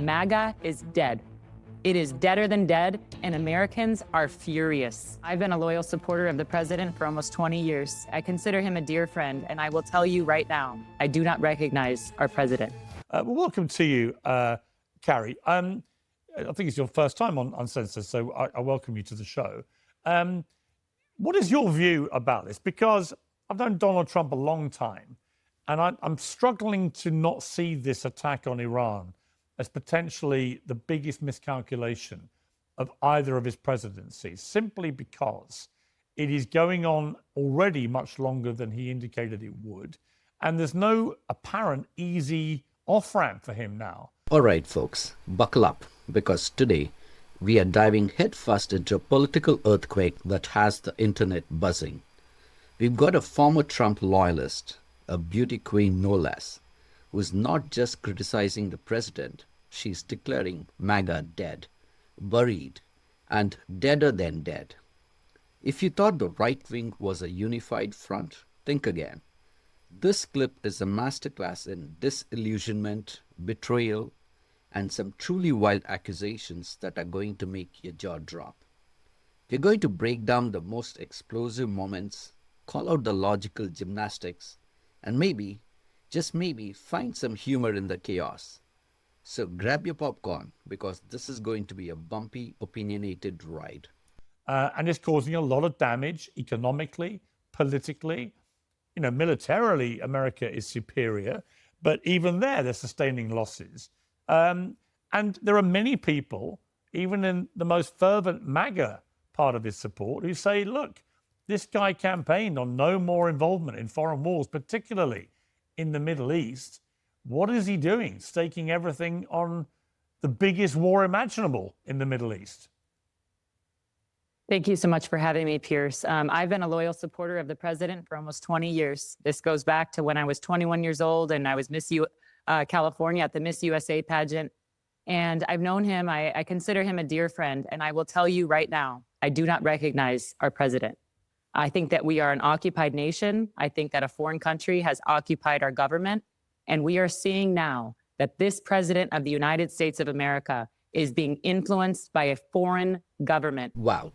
MAGA is dead. It is deader than dead, and Americans are furious. I've been a loyal supporter of the president for almost 20 years. I consider him a dear friend, and I will tell you right now, I do not recognize our president. Well, welcome to you, Carrie. I think it's your first time on Uncensored, so I welcome you to the show. What is your view about this? Because I've known Donald Trump a long time, and I'm struggling to not see this attack on Iran as potentially the biggest miscalculation of either of his presidencies, simply because it is going on already much longer than he indicated it would, and there's no apparent easy off-ramp for him now. All right, folks, buckle up, because today we are diving headfirst into a political earthquake that has the internet buzzing. We've got a former Trump loyalist, a beauty queen no less, who is not just criticizing the president, she's declaring MAGA dead, buried, and deader than dead. If you thought the right wing was a unified front, think again. This clip is a masterclass in disillusionment, betrayal, and some truly wild accusations that are going to make your jaw drop. We're going to break down the most explosive moments, call out the logical gymnastics, and maybe, just maybe, find some humor in the chaos. So grab your popcorn, because this is going to be a bumpy, opinionated ride. And it's causing a lot of damage economically, politically. You know, militarily, America is superior, but even there, they're sustaining losses. And there are many people, even in the most fervent MAGA part of his support, who say, look, this guy campaigned on no more involvement in foreign wars, particularly in the Middle East. What is he doing? Staking everything on the biggest war imaginable in the Middle East. Thank you so much for having me, Pierce. I've been a loyal supporter of the president for almost 20 years. This goes back to when I was 21 years old and I was Miss California at the Miss USA pageant. And I've known him, I consider him a dear friend. And I will tell you right now, I do not recognize our president. I think that we are an occupied nation. I think that a foreign country has occupied our government. And we are seeing now that this president of the United States of America is being influenced by a foreign government. Wow.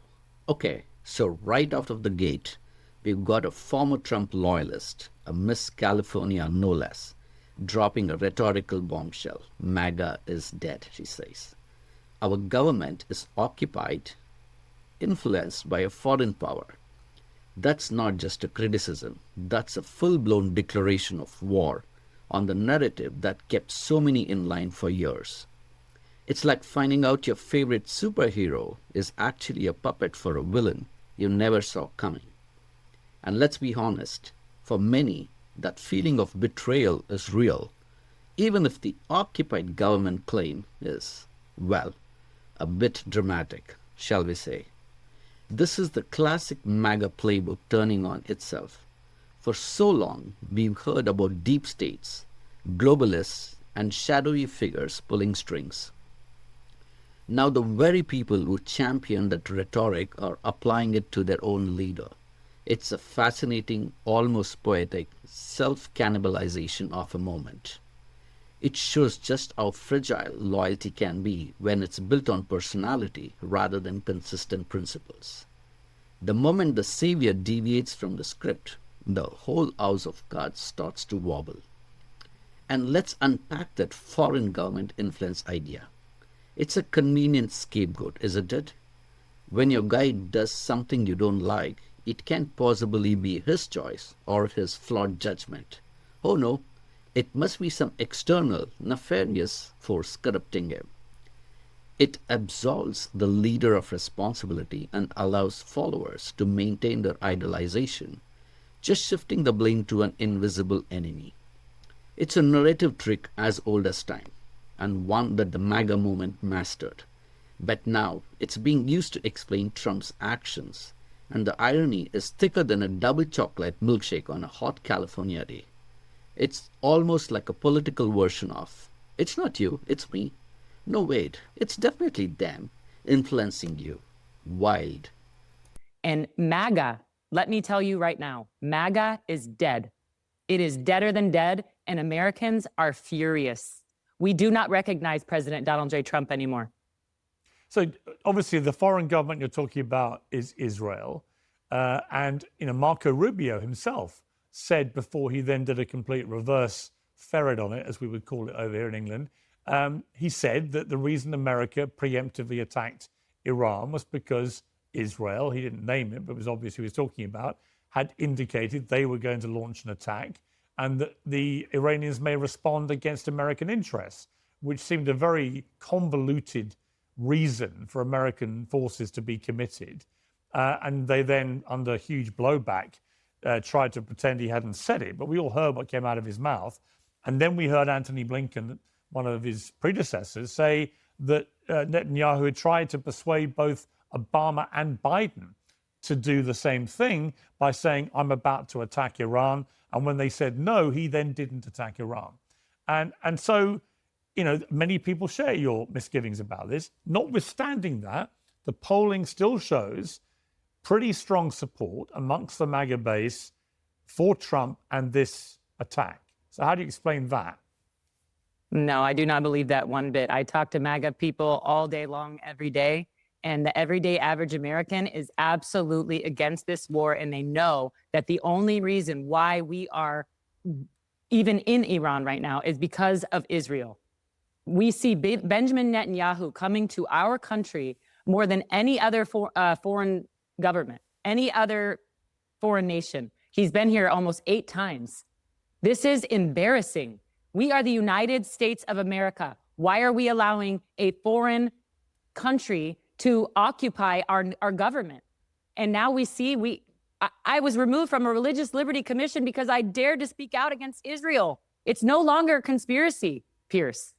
Okay, so right out of the gate, we've got a former Trump loyalist, a Miss California no less, dropping a rhetorical bombshell. MAGA is dead, she says. Our government is occupied, influenced by a foreign power. That's not just a criticism, that's a full-blown declaration of war on the narrative that kept so many in line for years. It's like finding out your favorite superhero is actually a puppet for a villain you never saw coming. And let's be honest, for many, that feeling of betrayal is real, even if the occupied government claim is, well, a bit dramatic, shall we say. This is the classic MAGA playbook turning on itself. For so long, we've heard about deep states, globalists, and shadowy figures pulling strings. Now the very people who champion that rhetoric are applying it to their own leader. It's a fascinating, almost poetic self-cannibalization of a moment. It shows just how fragile loyalty can be when it's built on personality rather than consistent principles. The moment the savior deviates from the script, the whole house of cards starts to wobble. And let's unpack that foreign government influence idea. It's a convenient scapegoat, isn't it? When your guy does something you don't like, it can't possibly be his choice or his flawed judgment. Oh no, it must be some external, nefarious force corrupting him. It absolves the leader of responsibility and allows followers to maintain their idolization, just shifting the blame to an invisible enemy. It's a narrative trick as old as time, and one that the MAGA movement mastered. But now it's being used to explain Trump's actions, and the irony is thicker than a double chocolate milkshake on a hot California day. It's almost like a political version of, it's not you, it's me. No, wait, it's definitely them influencing you. Wild. And MAGA, let me tell you right now, MAGA is dead. It is deader than dead, and Americans are furious. We do not recognize President Donald J. Trump anymore. So obviously the foreign government you're talking about is Israel. And Marco Rubio himself said before he then did a complete reverse ferret on it, as we would call it over here in England, he said that the reason America preemptively attacked Iran was because Israel, he didn't name it, but it was obvious he was talking about, had indicated they were going to launch an attack and that the Iranians may respond against American interests, which seemed a very convoluted reason for American forces to be committed. And they then, under huge blowback, tried to pretend he hadn't said it. But we all heard what came out of his mouth. And then we heard Antony Blinken, one of his predecessors, say that Netanyahu had tried to persuade both Obama and Biden to do the same thing by saying, I'm about to attack Iran. And when they said no, he then didn't attack Iran. And so, many people share your misgivings about this. Notwithstanding that, the polling still shows pretty strong support amongst the MAGA base for Trump and this attack. So how do you explain that? No, I do not believe that one bit. I talk to MAGA people all day long, every day. And the everyday average American is absolutely against this war. And they know that the only reason why we are even in Iran right now is because of Israel. We see Benjamin Netanyahu coming to our country more than any other foreign government, any other foreign nation. He's been here almost 8 times. This is embarrassing. We are the United States of America. Why are we allowing a foreign country to occupy our government? And now we see, I was removed from a religious liberty commission because I dared to speak out against Israel. It's no longer a conspiracy, Pierce.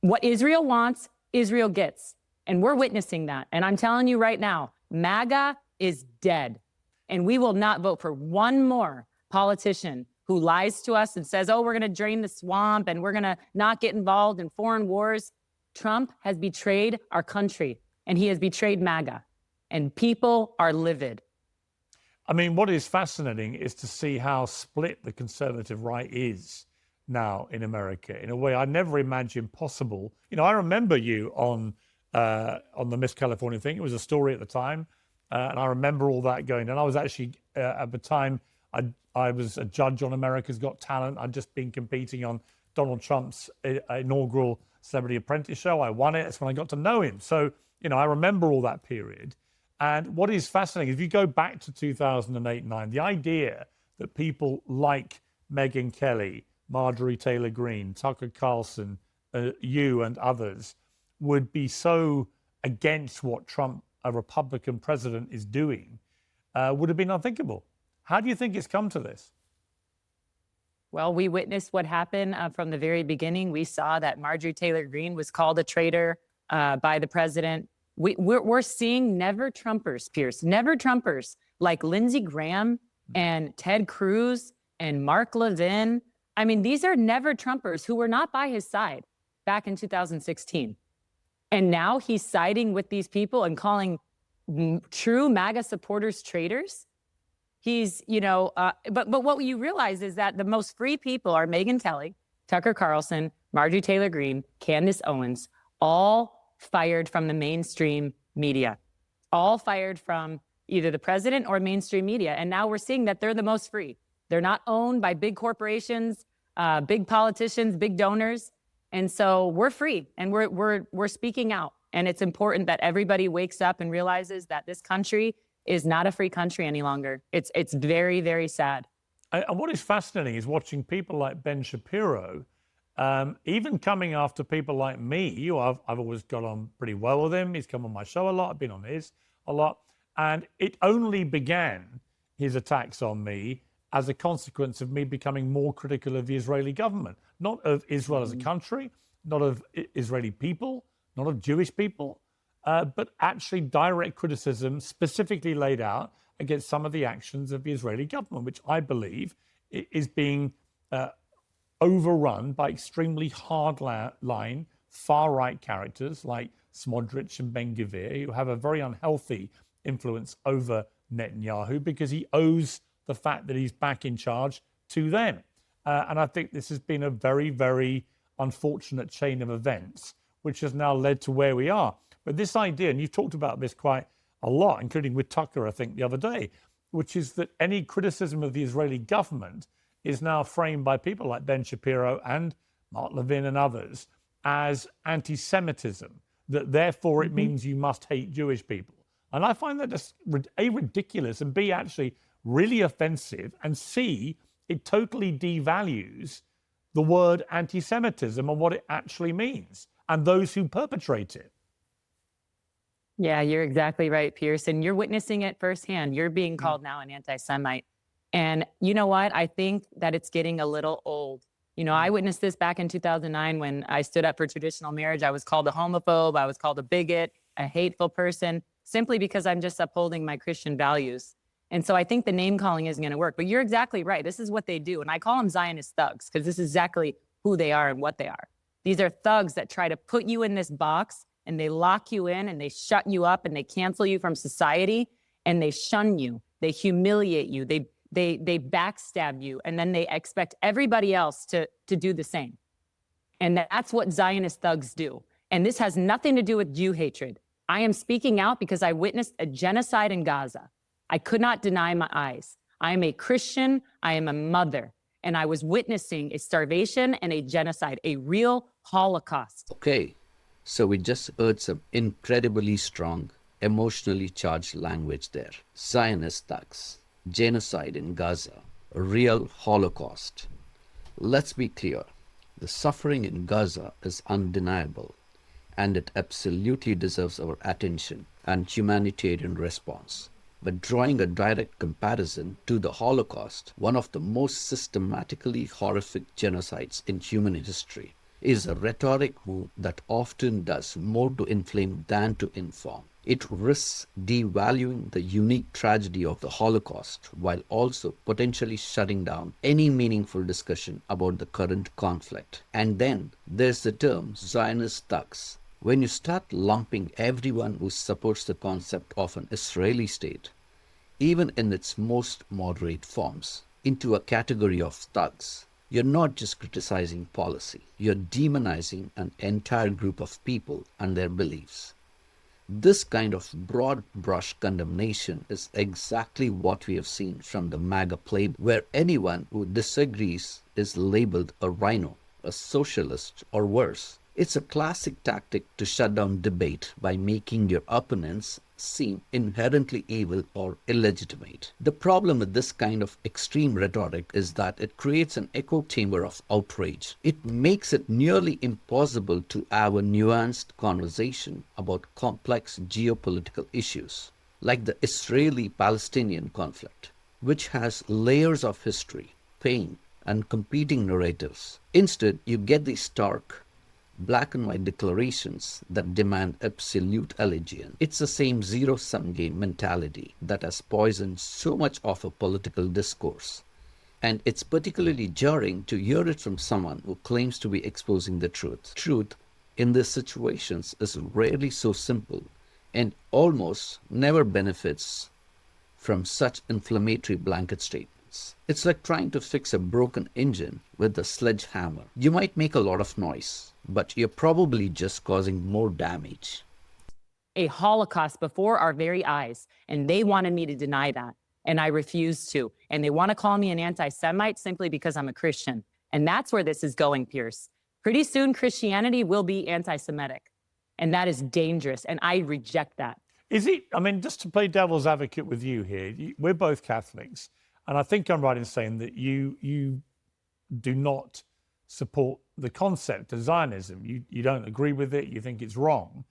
What Israel wants, Israel gets. And we're witnessing that. And I'm telling you right now, MAGA is dead. And we will not vote for one more politician who lies to us and says, oh, we're going to drain the swamp and we're going to not get involved in foreign wars. Trump has betrayed our country and he has betrayed MAGA. And people are livid. I mean, what is fascinating is to see how split the conservative right is now in America in a way I never imagined possible. I remember you on the Miss California thing. It was a story at the time. And I remember all that going. And I was actually, at the time, I was a judge on America's Got Talent. I'd just been competing on Donald Trump's inaugural Celebrity Apprentice show. I won it. That's when I got to know him. So, I remember all that period. And what is fascinating, if you go back to 2008-9, the idea that people like Megyn Kelly, Marjorie Taylor Greene, Tucker Carlson, you and others would be so against what Trump, a Republican president, is doing, would have been unthinkable. How do you think it's come to this? Well, we witnessed what happened from the very beginning. We saw that Marjorie Taylor Greene was called a traitor by the president. We're seeing never Trumpers, Pierce, never Trumpers like Lindsey Graham and Ted Cruz and Mark Levin. I mean, these are never Trumpers who were not by his side back in 2016. And now he's siding with these people and calling true MAGA supporters traitors. He's, but what you realize is that the most free people are Megyn Kelly, Tucker Carlson, Marjorie Taylor Greene, Candace Owens, all fired from the mainstream media, all fired from either the president or mainstream media. And now we're seeing that they're the most free. They're not owned by big corporations, big politicians, big donors. And so we're free and we're speaking out. And it's important that everybody wakes up and realizes that this country is not a free country any longer. It's very, very sad. And what is fascinating is watching people like Ben Shapiro, even coming after people like me. I've always got on pretty well with him. He's come on my show a lot. I've been on his a lot. And it only began, his attacks on me, as a consequence of me becoming more critical of the Israeli government, not of Israel as a country, not of Israeli people, not of Jewish people, but actually direct criticism specifically laid out against some of the actions of the Israeli government, which I believe is being overrun by extremely hardline, far-right characters like Smotrich and Ben-Gvir, who have a very unhealthy influence over Netanyahu because he owes the fact that he's back in charge to them. And I think this has been a very, very unfortunate chain of events, which has now led to where we are. But this idea, and you've talked about this quite a lot, including with Tucker, I think, the other day, which is that any criticism of the Israeli government is now framed by people like Ben Shapiro and Mark Levin and others as anti-Semitism, that therefore it means you must hate Jewish people. And I find that just A, ridiculous, and B, actually really offensive, and C, it totally devalues the word anti-Semitism and what it actually means and those who perpetrate it. Yeah, you're exactly right, Pierce. And you're witnessing it firsthand. You're being called now an anti-Semite. And you know what? I think that it's getting a little old. You know, I witnessed this back in 2009 when I stood up for traditional marriage. I was called a homophobe. I was called a bigot, a hateful person, simply because I'm just upholding my Christian values. And so I think the name calling isn't going to work. But you're exactly right. This is what they do. And I call them Zionist thugs because this is exactly who they are and what they are. These are thugs that try to put you in this box and they lock you in and they shut you up and they cancel you from society and they shun you. They humiliate you. They backstab you, and then they expect everybody else to do the same. And that's what Zionist thugs do. And this has nothing to do with Jew hatred. I am speaking out because I witnessed a genocide in Gaza. I could not deny my eyes. I am a Christian. I am a mother. And I was witnessing a starvation and a genocide, a real Holocaust. Okay, so we just heard some incredibly strong, emotionally charged language there. Zionist thugs, genocide in Gaza, a real Holocaust. Let's be clear, the suffering in Gaza is undeniable, and it absolutely deserves our attention and humanitarian response. But drawing a direct comparison to the Holocaust, one of the most systematically horrific genocides in human history, is a rhetoric move that often does more to inflame than to inform. It risks devaluing the unique tragedy of the Holocaust while also potentially shutting down any meaningful discussion about the current conflict. And then there's the term Zionist thugs. When you start lumping everyone who supports the concept of an Israeli state, even in its most moderate forms, into a category of thugs, you're not just criticizing policy, you're demonizing an entire group of people and their beliefs. This kind of broad brush condemnation is exactly what we have seen from the MAGA playbook, where anyone who disagrees is labeled a rhino, a socialist, or worse. It's a classic tactic to shut down debate by making your opponents seem inherently evil or illegitimate. The problem with this kind of extreme rhetoric is that it creates an echo chamber of outrage. It makes it nearly impossible to have a nuanced conversation about complex geopolitical issues, like the Israeli-Palestinian conflict, which has layers of history, pain, and competing narratives. Instead, you get these stark, black and white declarations that demand absolute allegiance. It's the same zero-sum game mentality that has poisoned so much of a political discourse. And it's particularly jarring to hear it from someone who claims to be exposing the truth. Truth in these situations is rarely so simple and almost never benefits from such inflammatory blanket statements. It's like trying to fix a broken engine with a sledgehammer. You might make a lot of noise, but you're probably just causing more damage. A Holocaust before our very eyes, and they wanted me to deny that, and I refused to. And they want to call me an anti-Semite simply because I'm a Christian. And that's where this is going, Pierce. Pretty soon, Christianity will be anti-Semitic, and that is dangerous, and I reject that. Is it, I mean, just to play devil's advocate with you here, we're both Catholics, and I think I'm right in saying that you do not support the concept of Zionism. You don't agree with it, you think it's wrong,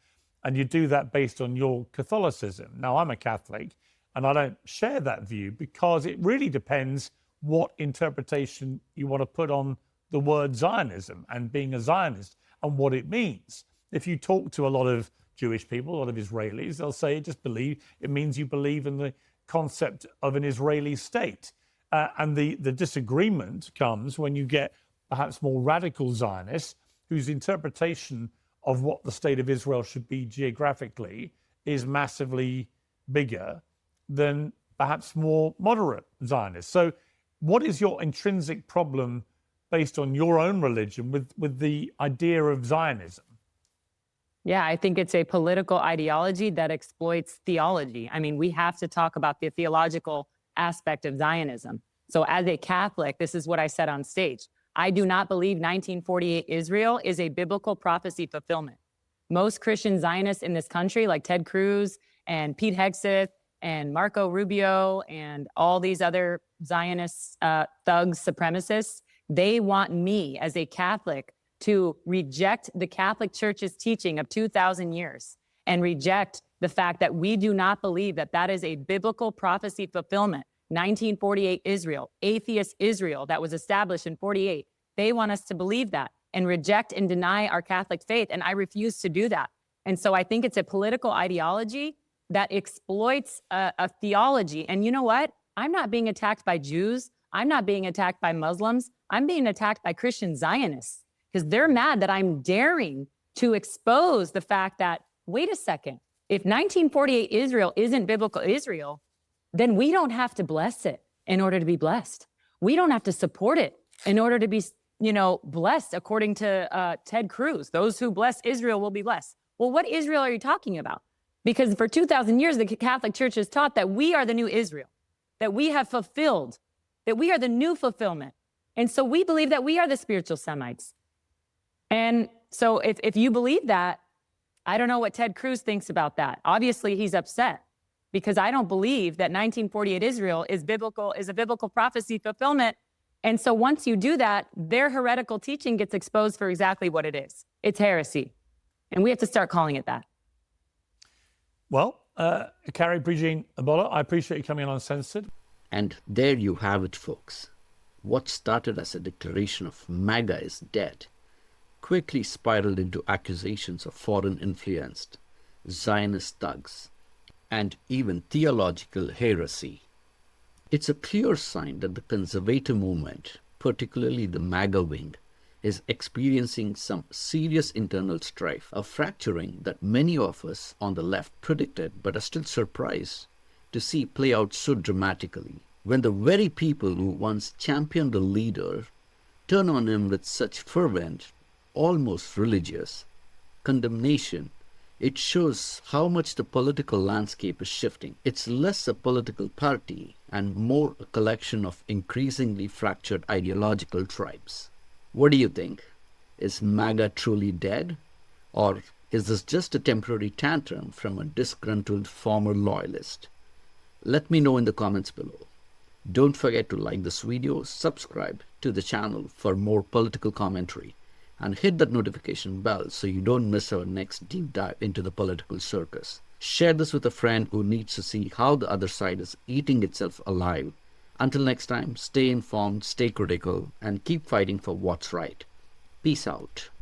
and you do that based on your Catholicism. Now, I'm a Catholic, and I don't share that view because it really depends what interpretation you want to put on the word Zionism and being a Zionist and what it means. If you talk to a lot of Jewish people, a lot of Israelis, they'll say it means you believe in the concept of an Israeli state. And the disagreement comes when you get perhaps more radical Zionists whose interpretation of what the state of Israel should be geographically is massively bigger than perhaps more moderate Zionists. So what is your intrinsic problem based on your own religion with the idea of Zionism? Yeah, I think it's a political ideology that exploits theology. I mean, we have to talk about the theological aspect of Zionism. So as a Catholic, this is what I said on stage. I do not believe 1948 Israel is a biblical prophecy fulfillment. Most Christian Zionists in this country, like Ted Cruz and Pete Hegseth and Marco Rubio and all these other Zionist thugs, supremacists, they want me as a Catholic to reject the Catholic Church's teaching of 2,000 years and reject the fact that we do not believe that that is a biblical prophecy fulfillment. 1948 Israel, atheist Israel that was established in 48. They want us to believe that and reject and deny our Catholic faith. And I refuse to do that. And so I think it's a political ideology that exploits a theology. And you know what? I'm not being attacked by Jews. I'm not being attacked by Muslims. I'm being attacked by Christian Zionists because they're mad that I'm daring to expose the fact that, wait a second, if 1948 Israel isn't biblical Israel, then we don't have to bless it in order to be blessed. We don't have to support it in order to be, blessed according to Ted Cruz. Those who bless Israel will be blessed. Well, what Israel are you talking about? Because for 2,000 years, the Catholic Church has taught that we are the new Israel, that we have fulfilled, that we are the new fulfillment. And so we believe that we are the spiritual Semites. And so if you believe that, I don't know what Ted Cruz thinks about that. Obviously, he's upset because I don't believe that 1948 Israel is a biblical prophecy fulfillment. And so once you do that, their heretical teaching gets exposed for exactly what it is. It's heresy. And we have to start calling it that. Well, Carrie Brigitte Ebola, I appreciate you coming on Uncensored. And there you have it, folks. What started as a declaration of MAGA is dead quickly spiraled into accusations of foreign-influenced Zionist thugs and even theological heresy. It's a clear sign that the conservative movement, particularly the MAGA wing, is experiencing some serious internal strife, a fracturing that many of us on the left predicted but are still surprised to see play out so dramatically when the very people who once championed a leader turn on him with such fervent, almost religious condemnation. It shows how much the political landscape is shifting. It's less a political party and more a collection of increasingly fractured ideological tribes. What do you think? Is MAGA truly dead? Or is this just a temporary tantrum from a disgruntled former loyalist? Let me know in the comments below. Don't forget to like this video, subscribe to the channel for more political commentary, and hit that notification bell so you don't miss our next deep dive into the political circus. Share this with a friend who needs to see how the other side is eating itself alive. Until next time, stay informed, stay critical, and keep fighting for what's right. Peace out.